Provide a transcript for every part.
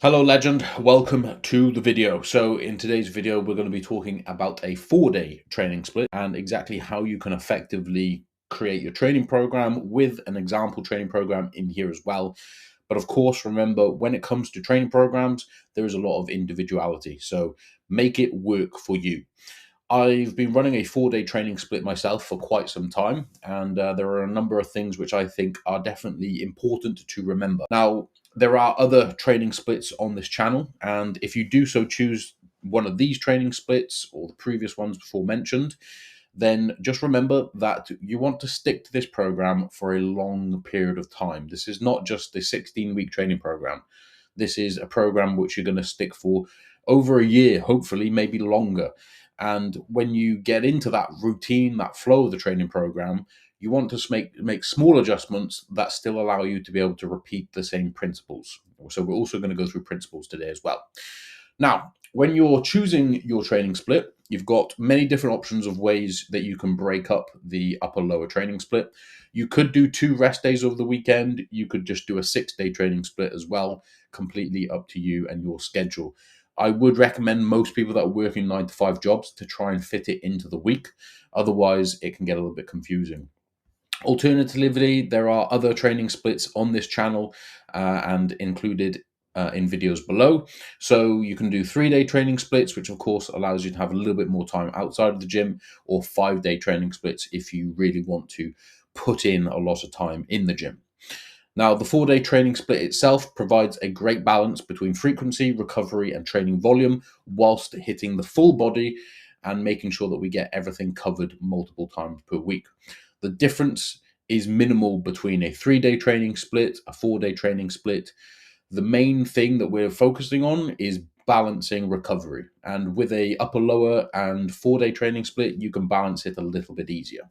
Hello legend, welcome to the video. So in today's video, we're going to be talking about a 4-day training split and exactly how you can effectively create your training program with an example training program in here as well. But of course, remember, when it comes to training programs, there is a lot of individuality. So make it work for you. I've been running a 4-day training split myself for quite some time, and there are a number of things which I think are definitely important to remember. Now, there are other training splits on this channel, and if you do so choose one of these training splits or the previous ones before mentioned, then just remember that you want to stick to this program for a long period of time. This is not just a 16-week training program. This is a program which you're going to stick for over a year, hopefully, maybe longer. And when you get into that routine, that flow of the training program, you want to make small adjustments that still allow you to be able to repeat the same principles. So we're also going to go through principles today as well. Now, when you're choosing your training split, you've got many different options of ways that you can break up the upper lower training split. You could do 2 rest days over the weekend. You could just do a 6-day training split as well, completely up to you and your schedule. I would recommend most people that are working 9-to-5 jobs to try and fit it into the week. Otherwise, it can get a little bit confusing. Alternatively, there are other training splits on this channel and included in videos below. So you can do 3-day training splits, which of course allows you to have a little bit more time outside of the gym, or 5-day training splits if you really want to put in a lot of time in the gym. Now, the 4-day training split itself provides a great balance between frequency, recovery, and training volume, whilst hitting the full body and making sure that we get everything covered multiple times per week. The difference is minimal between a 3-day training split, a 4-day training split. The main thing that we're focusing on is balancing recovery. And with a upper, lower, and 4-day training split, you can balance it a little bit easier.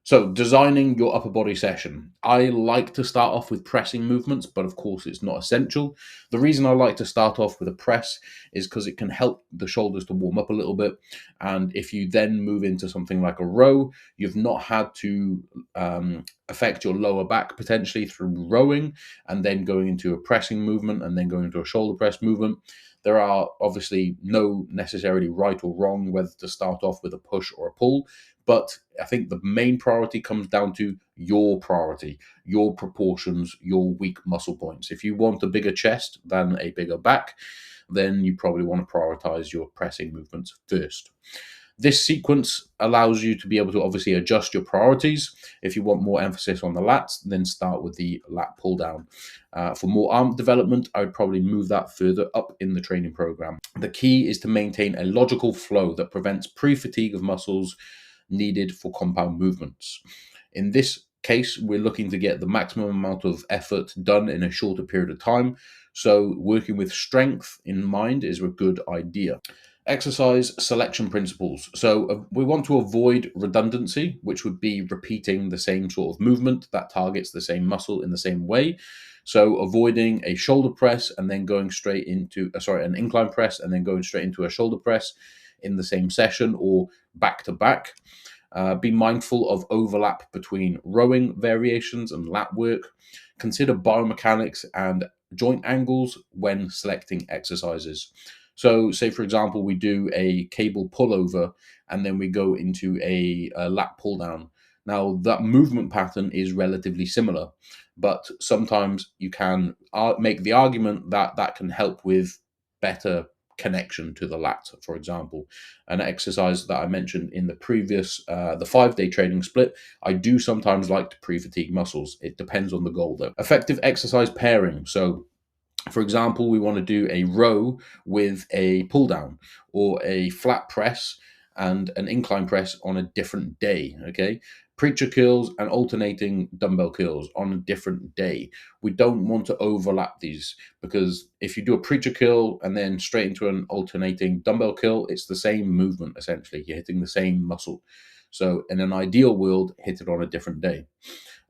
So, designing your upper body session. I like to start off with pressing movements, but of course it's not essential. The reason I like to start off with a press is because it can help the shoulders to warm up a little bit. And if you then move into something like a row, you've not had to affect your lower back potentially through rowing and then going into a pressing movement and then going into a shoulder press movement. There are obviously no necessarily right or wrong whether to start off with a push or a pull. But I think the main priority comes down to your priority, your proportions, your weak muscle points. If you want a bigger chest than a bigger back, then you probably want to prioritize your pressing movements first. This sequence allows you to be able to obviously adjust your priorities. If you want more emphasis on the lats, then start with the lat pull down. For more arm development, I would probably move that further up in the training program. The key is to maintain a logical flow that prevents pre-fatigue of muscles needed for compound movements. In this case, we're looking to get the maximum amount of effort done in a shorter period of time. So working with strength in mind is a good idea. Exercise selection principles. So we want to avoid redundancy, which would be repeating the same sort of movement that targets the same muscle in the same way. So avoiding a shoulder press and then going straight into, an incline press and then going straight into a shoulder press in the same session or back to back. Be mindful of overlap between rowing variations and lat work. Consider biomechanics and joint angles when selecting exercises. So say, for example, we do a cable pullover and then we go into a lat pull down. Now, that movement pattern is relatively similar, but sometimes you can make the argument that that can help with better connection to the lat, for example. An exercise that I mentioned in the previous, the 5-day training split, I do sometimes like to pre-fatigue muscles. It depends on the goal though. Effective exercise pairing. So for example, we want to do a row with a pull down or a flat press and an incline press on a different day, okay? Preacher curls and alternating dumbbell curls on a different day. We don't want to overlap these because if you do a preacher curl and then straight into an alternating dumbbell curl, it's the same movement essentially. You're hitting the same muscle. So in an ideal world, hit it on a different day.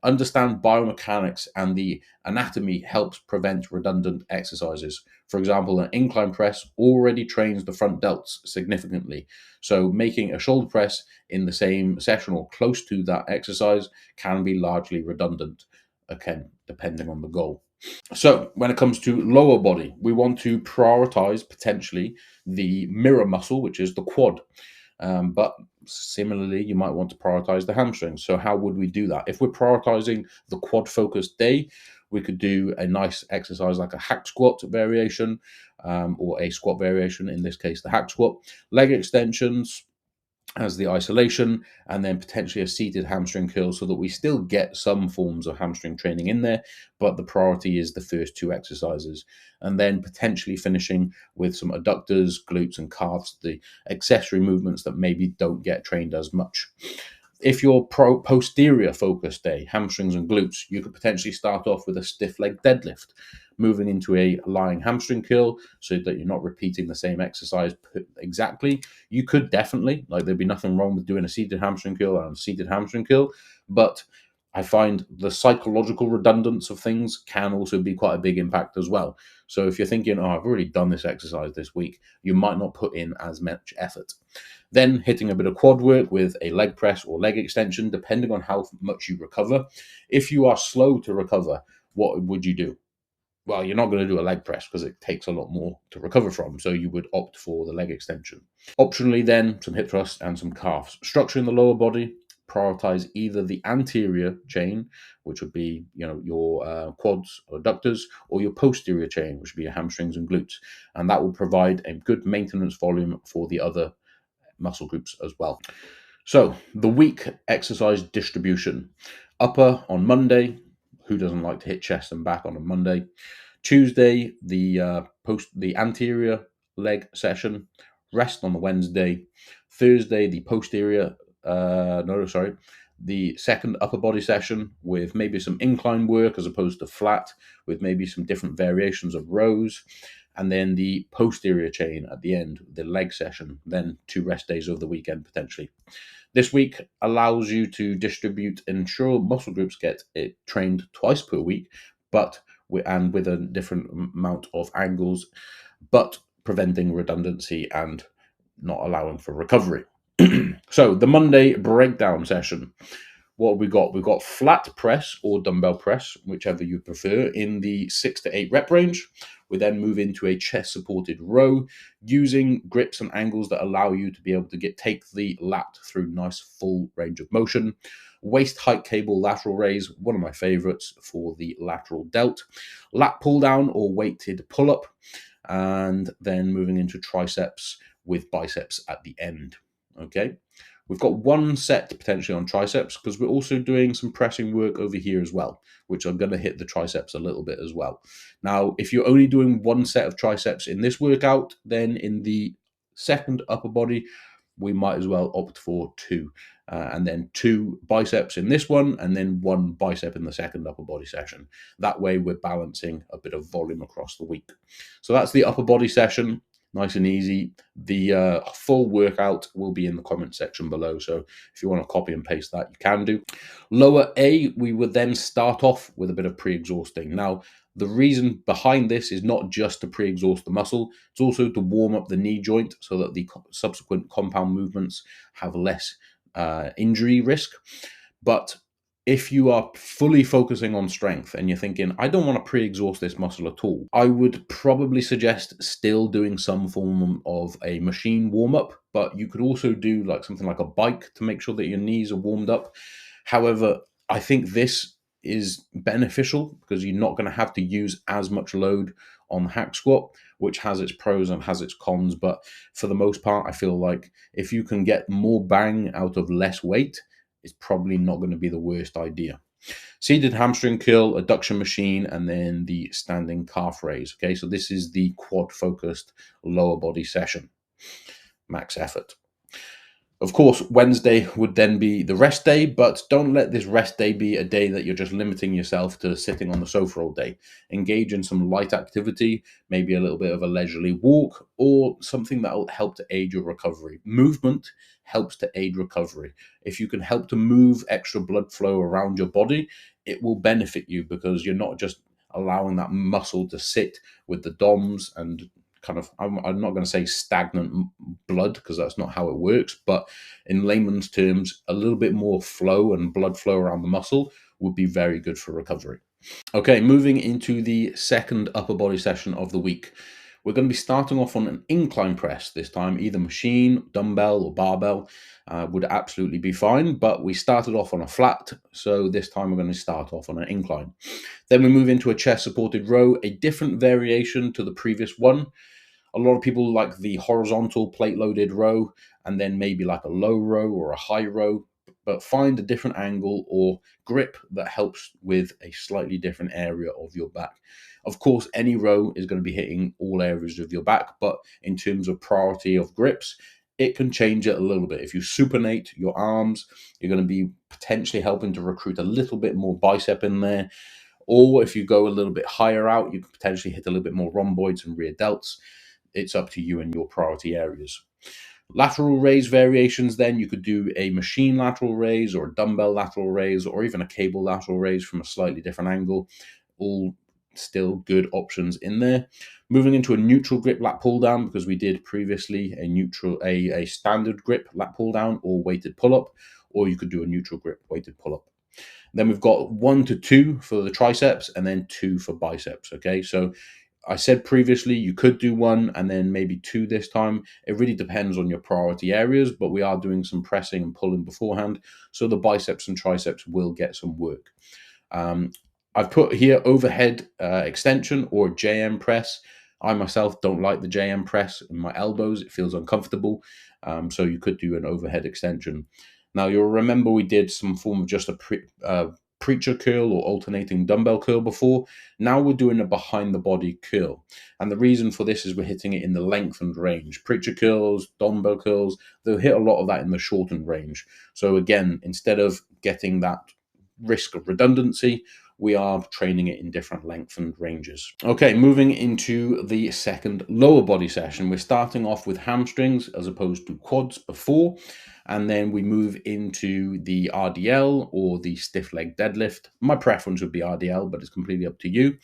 Understand biomechanics and the anatomy helps prevent redundant exercises. For example, an incline press already trains the front delts significantly. So making a shoulder press in the same session or close to that exercise can be largely redundant, again, depending on the goal. So when it comes to lower body, we want to prioritize potentially the mirror muscle, which is the quad. But similarly, you might want to prioritize the hamstrings. So how would we do that? If we're prioritizing the quad focused day, we could do a nice exercise like a hack squat variation, or a squat variation, in this case, the hack squat, leg extensions as the isolation, and then potentially a seated hamstring curl, so that we still get some forms of hamstring training in there, but the priority is the first two exercises. And then potentially finishing with some adductors, glutes, and calves, the accessory movements that maybe don't get trained as much. If you're posterior focused day, hamstrings and glutes, you could potentially start off with a stiff leg deadlift, moving into a lying hamstring curl, so that you're not repeating the same exercise exactly. You could definitely, like, there'd be nothing wrong with doing a seated hamstring curl and a seated hamstring curl, but I find the psychological redundance of things can also be quite a big impact as well. So if you're thinking, oh, I've already done this exercise this week, you might not put in as much effort. Then hitting a bit of quad work with a leg press or leg extension, depending on how much you recover. If you are slow to recover, what would you do? Well, you're not going to do a leg press because it takes a lot more to recover from. So you would opt for the leg extension. Optionally, then, some hip thrusts and some calves. Structure in the lower body, prioritize either the anterior chain, which would be, your quads or adductors, or your posterior chain, which would be your hamstrings and glutes. And that will provide a good maintenance volume for the other muscle groups as well. So the week exercise distribution: upper on Monday. Who doesn't like to hit chest and back on a Monday? Tuesday, the anterior leg session. Rest on the Wednesday. Thursday, the posterior. The second upper body session with maybe some incline work as opposed to flat, with maybe some different variations of rows. And then the posterior chain at the end, the leg session, then 2 rest days over the weekend potentially. This week allows you to distribute and ensure muscle groups get it trained twice per week, but with a different amount of angles, but preventing redundancy and not allowing for recovery. So the Monday breakdown session. What have we got? We've got flat press or dumbbell press, whichever you prefer, in the 6 to 8 rep range. We then move into a chest supported row using grips and angles that allow you to be able to take the lat through nice full range of motion. Waist height cable lateral raise, one of my favorites for the lateral delt. Lat pull down or weighted pull up, and then moving into triceps with biceps at the end. Okay. We've got one set potentially on triceps because we're also doing some pressing work over here as well, which are going to hit the triceps a little bit as well. Now, if you're only doing one set of triceps in this workout, then in the second upper body, we might as well opt for 2. And then 2 biceps in this one, and then 1 bicep in the second upper body session. That way we're balancing a bit of volume across the week. So that's the upper body session. Nice and easy. The full workout will be in the comment section below, so if you want to copy and paste that, you can do. Lower A, we would then start off with a bit of pre-exhausting. Now, the reason behind this is not just to pre-exhaust the muscle, it's also to warm up the knee joint so that the subsequent compound movements have less injury risk. But if you are fully focusing on strength and you're thinking, I don't want to pre-exhaust this muscle at all, I would probably suggest still doing some form of a machine warm-up, but you could also do like something like a bike to make sure that your knees are warmed up. However, I think this is beneficial because you're not going to have to use as much load on the hack squat, which has its pros and has its cons. But for the most part, I feel like if you can get more bang out of less weight, it's probably not going to be the worst idea. Seated hamstring curl, adduction machine, and then the standing calf raise. Okay, so this is the quad focused lower body session. Max effort. Of course, Wednesday would then be the rest day, but don't let this rest day be a day that you're just limiting yourself to sitting on the sofa all day. Engage in some light activity, maybe a little bit of a leisurely walk, or something that will help to aid your recovery. Movement helps to aid recovery. If you can help to move extra blood flow around your body, it will benefit you because you're not just allowing that muscle to sit with the DOMs and kind of, I'm not going to say stagnant blood because that's not how it works, but in layman's terms, a little bit more flow and blood flow around the muscle would be very good for recovery. Okay, moving into the second upper body session of the week. We're going to be starting off on an incline press this time, either machine, dumbbell, or barbell would absolutely be fine, but we started off on a flat, so this time we're going to start off on an incline. Then we move into a chest supported row, a different variation to the previous one. A lot of people like the horizontal plate loaded row, and then maybe like a low row or a high row, but find a different angle or grip that helps with a slightly different area of your back. Of course, any row is going to be hitting all areas of your back, but in terms of priority of grips, it can change it a little bit. If you supinate your arms, you're going to be potentially helping to recruit a little bit more bicep in there. Or if you go a little bit higher out, you can potentially hit a little bit more rhomboids and rear delts. It's up to you and your priority areas. Lateral raise variations, then you could do a machine lateral raise or a dumbbell lateral raise or even a cable lateral raise from a slightly different angle. All still good options in there. Moving into a neutral grip lat pull down, because we did previously a standard grip lat pull down or weighted pull up, or you could do a neutral grip weighted pull up. Then we've got 1 to 2 for the triceps and then 2 for biceps. Okay, so I said previously you could do 1 and then maybe 2 this time. It really depends on your priority areas, but we are doing some pressing and pulling beforehand, so the biceps and triceps will get some work. I've put here overhead extension or JM press. I myself don't like the JM press in my elbows. It feels uncomfortable. So you could do an overhead extension. Now you'll remember we did some form of just a preacher curl or alternating dumbbell curl before. Now we're doing a behind the body curl. And the reason for this is we're hitting it in the lengthened range. Preacher curls, dumbbell curls, they'll hit a lot of that in the shortened range. So again, instead of getting that risk of redundancy, we are training it in different lengthened ranges. Okay, moving into the second lower body session. We're starting off with hamstrings as opposed to quads before, and then we move into the RDL or the stiff leg deadlift. My preference would be RDL, but it's completely up to you.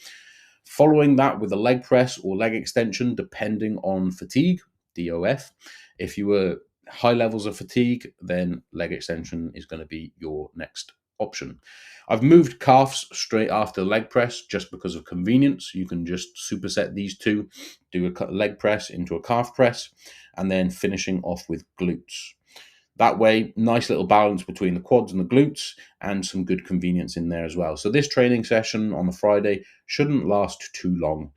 Following that with a leg press or leg extension, depending on fatigue, DOF. If you were high levels of fatigue, then leg extension is going to be your next option. I've moved calves straight after leg press just because of convenience. You can just superset these two, do a leg press into a calf press, and then finishing off with glutes. That way, nice little balance between the quads and the glutes and some good convenience in there as well. So this training session on the Friday shouldn't last too long,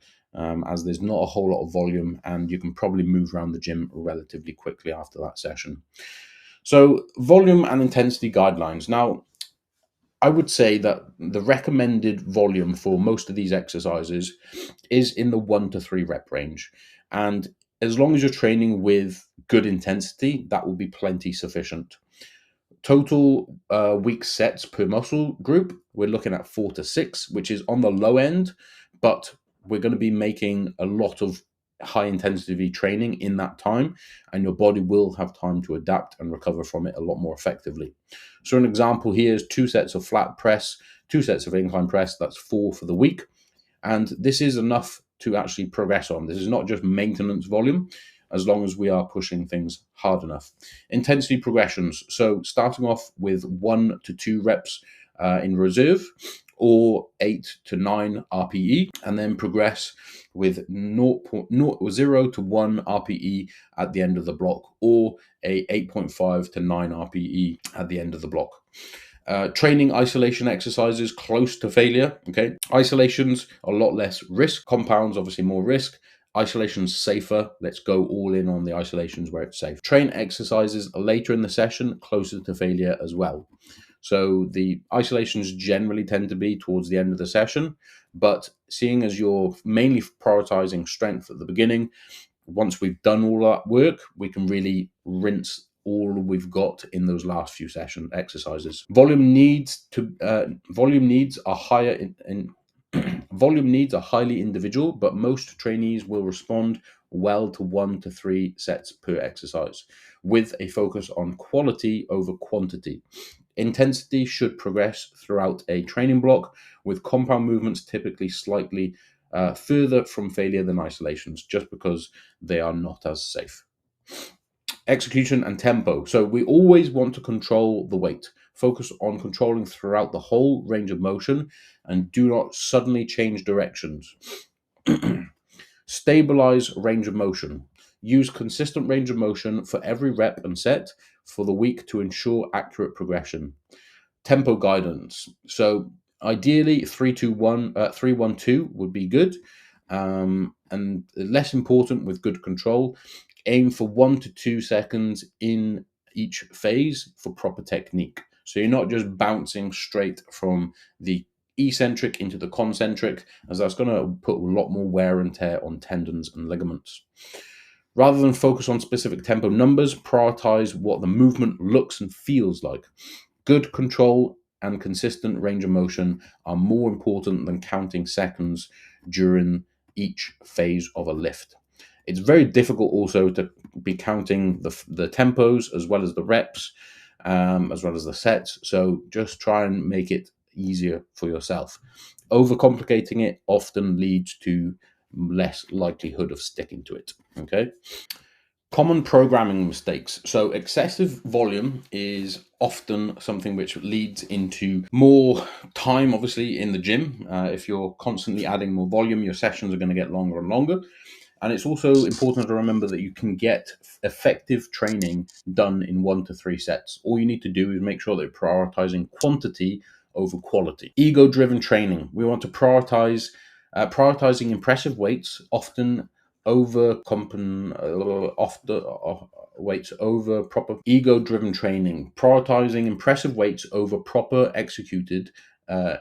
as there's not a whole lot of volume and you can probably move around the gym relatively quickly after that session. So volume and intensity guidelines. Now, I would say that the recommended volume for most of these exercises is in the 1 to 3 rep range. And as long as you're training with good intensity, that will be plenty sufficient. Total week sets per muscle group, we're looking at 4 to 6, which is on the low end, but we're going to be making a lot of high intensity training in that time, and your body will have time to adapt and recover from it a lot more effectively. So an example here is 2 sets of flat press, 2 sets of incline press, that's 4 for the week. And this is enough to actually progress on. This is not just maintenance volume, as long as we are pushing things hard enough. Intensity progressions. So starting off with 1 to 2 reps in reserve, or 8 to 9 RPE, and then progress with 0 to 1 RPE at the end of the block, or a 8.5 to 9 RPE at the end of the block. Training isolation exercises close to failure. Okay, isolations a lot less risk. Compounds obviously more risk. Isolations safer. Let's go all in on the isolations where it's safe. Train exercises later in the session closer to failure as well. So the isolations generally tend to be towards the end of the session, but seeing as you're mainly prioritizing strength at the beginning, once we've done all that work, we can really rinse all we've got in those last few session exercises. Volume needs are higher in volume needs are highly individual, but most trainees will respond well to 1 to 3 sets per exercise, with a focus on quality over quantity. Intensity should progress throughout a training block, with compound movements typically slightly further from failure than isolations, just because they are not as safe. Execution and tempo. So we always want to control the weight. Focus on controlling throughout the whole range of motion and do not suddenly change directions. Stabilize range of motion. Use consistent range of motion for every rep and set for the week to ensure accurate progression. Tempo guidance. So ideally 3-2-1, 3-1-2 would be good. And less important with good control, aim for 1 to 2 seconds in each phase for proper technique. So you're not just bouncing straight from the eccentric into the concentric, as that's going to put a lot more wear and tear on tendons and ligaments. Rather than focus on specific tempo numbers, prioritize what the movement looks and feels like. Good control and consistent range of motion are more important than counting seconds during each phase of a lift. It's very difficult also to be counting the tempos as well as the reps, as well as the sets. So just try and make it easier for yourself. Overcomplicating it often leads to less likelihood of sticking to it. Okay. Common programming mistakes. So excessive volume is often something which leads into more time, obviously, in the gym. If you're constantly adding more volume, your sessions are going to get longer and longer. And it's also important to remember that you can get effective training done in 1 to 3 sets. All you need to do is make sure that you're prioritizing quantity over quality. Ego-driven training. We want to prioritizing impressive weights, often weights over proper. Ego-driven training. Prioritizing impressive weights over proper executed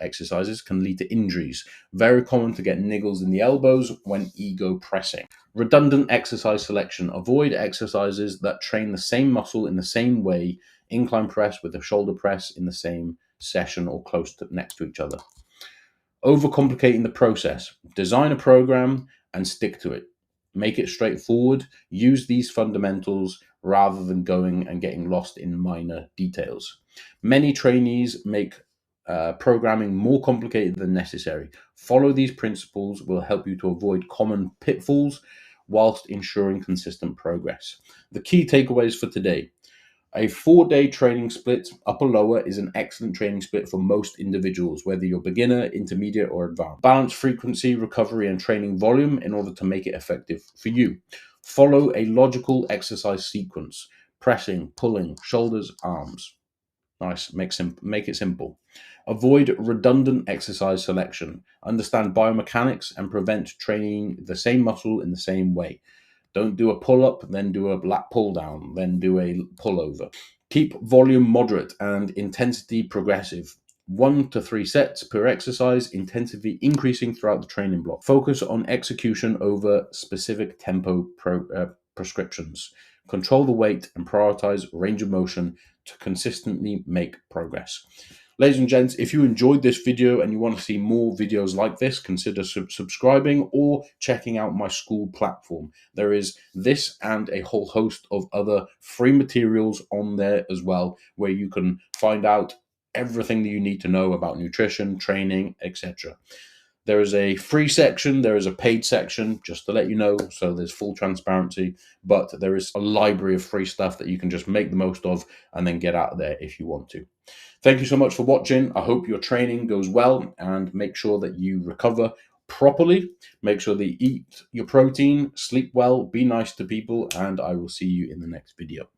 exercises can lead to injuries. Very common to get niggles in the elbows when ego pressing. Redundant exercise selection. Avoid exercises that train the same muscle in the same way. Incline press with a shoulder press in the same session or close to next to each other. Overcomplicating the process. Design a program and stick to it. Make it straightforward. Use these fundamentals rather than going and getting lost in minor details. Many trainees make programming more complicated than necessary. Follow these principles will help you to avoid common pitfalls whilst ensuring consistent progress. The key takeaways for today. A 4-day training split, upper lower, is an excellent training split for most individuals, whether you're beginner, intermediate, or advanced. Balance frequency, recovery, and training volume in order to make it effective for you. Follow a logical exercise sequence: pressing, pulling, shoulders, arms. Nice, make it simple. Avoid redundant exercise selection. Understand biomechanics and prevent training the same muscle in the same way. Don't do a pull-up, then do a lat pull-down, then do a pullover. Keep volume moderate and intensity progressive. 1 to 3 sets per exercise, intensity increasing throughout the training block. Focus on execution over specific tempo prescriptions. Control the weight and prioritize range of motion to consistently make progress. Ladies and gents, if you enjoyed this video and you want to see more videos like this, consider subscribing or checking out my school platform. There is this and a whole host of other free materials on there as well, where you can find out everything that you need to know about nutrition, training, etc. There is a free section, there is a paid section, just to let you know, so there's full transparency, but there is a library of free stuff that you can just make the most of and then get out of there if you want to. Thank you so much for watching. I hope your training goes well, and make sure that you recover properly. Make sure that you eat your protein, sleep well, be nice to people, and I will see you in the next video.